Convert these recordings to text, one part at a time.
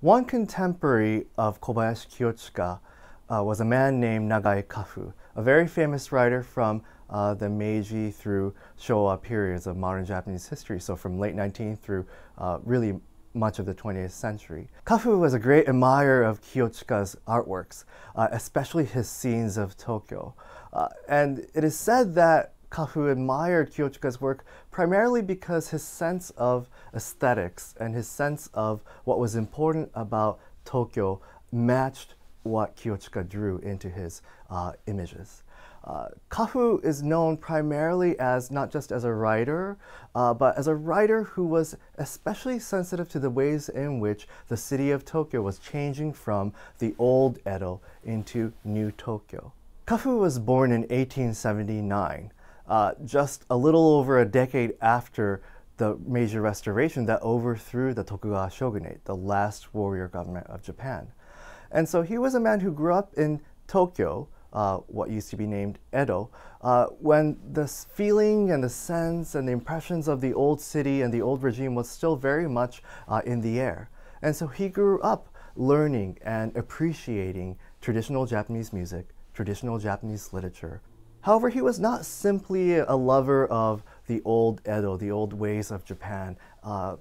One contemporary of Kobayashi Kiyochika was a man named Nagai Kafu, a very famous writer from the Meiji through Showa periods of modern Japanese history, so from late 19th through really much of the 20th century. Kafu was a great admirer of Kiyochika's artworks, especially his scenes of Tokyo. And it is said that Kafu admired Kiyochika's work primarily because his sense of aesthetics and his sense of what was important about Tokyo matched what Kiyochika drew into his images. Kafu is known primarily as not just as a writer, but as a writer who was especially sensitive to the ways in which the city of Tokyo was changing from the old Edo into new Tokyo. Kafu was born in 1879, just a little over a decade after the Meiji Restoration that overthrew the Tokugawa shogunate, the last warrior government of Japan. And so he was a man who grew up in Tokyo, what used to be named Edo, when the feeling and the sense and the impressions of the old city and the old regime was still very much in the air. And so he grew up learning and appreciating traditional Japanese music, traditional Japanese literature. However, he was not simply a lover of the old Edo, the old ways of Japan.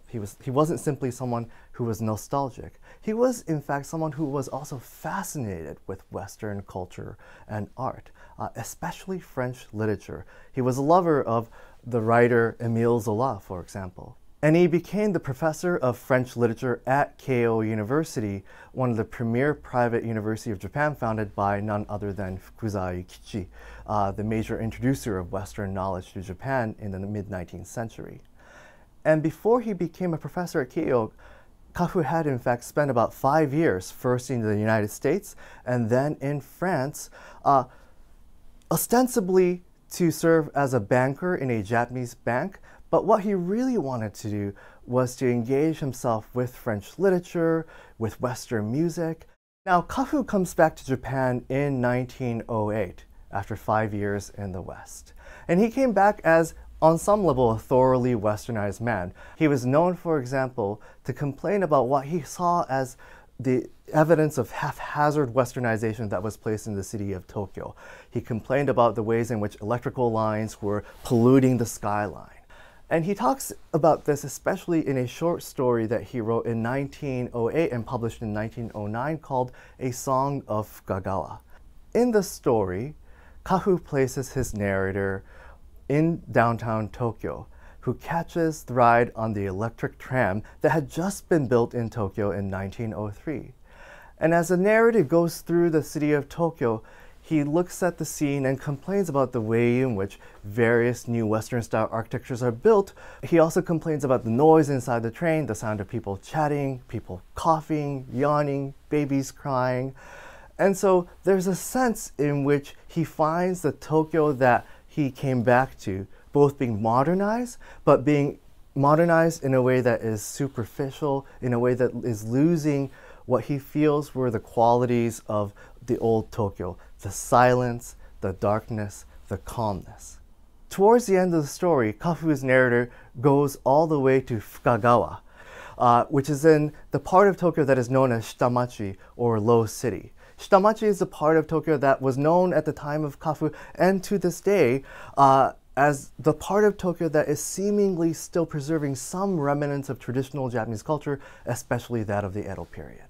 He wasn't simply someone who was nostalgic. He was, in fact, someone who was also fascinated with Western culture and art, especially French literature. He was a lover of the writer Émile Zola, for example. And he became the professor of French literature at Keio University, one of the premier private universities of Japan founded by none other than Fukuzawa Yukichi, the major introducer of Western knowledge to Japan in the mid-19th century. And before he became a professor at Keio, Kafu had in fact spent about 5 years, first in the United States and then in France, ostensibly to serve as a banker in a Japanese bank. But what he really wanted to do was to engage himself with French literature, with Western music. Now, Kafu comes back to Japan in 1908, after 5 years in the West. And he came back as, on some level, a thoroughly westernized man. He was known, for example, to complain about what he saw as the evidence of haphazard westernization that was placed in the city of Tokyo. He complained about the ways in which electrical lines were polluting the skyline. And he talks about this especially in a short story that he wrote in 1908 and published in 1909 called A Song of Fukagawa. In the story, Kafu places his narrator in downtown Tokyo, who catches the ride on the electric tram that had just been built in Tokyo in 1903. And as the narrative goes through the city of Tokyo, he looks at the scene and complains about the way in which various new Western-style architectures are built. He also complains about the noise inside the train, the sound of people chatting, people coughing, yawning, babies crying. And so there's a sense in which he finds the Tokyo that he came back to both being modernized, but being modernized in a way that is superficial, in a way that is losing what he feels were the qualities of the old Tokyo, the silence, the darkness, the calmness. Towards the end of the story, Kafu's narrator goes all the way to Fukagawa, which is in the part of Tokyo that is known as Shitamachi, or Low City. Shitamachi is the part of Tokyo that was known at the time of Kafu and to this day as the part of Tokyo that is seemingly still preserving some remnants of traditional Japanese culture, especially that of the Edo period.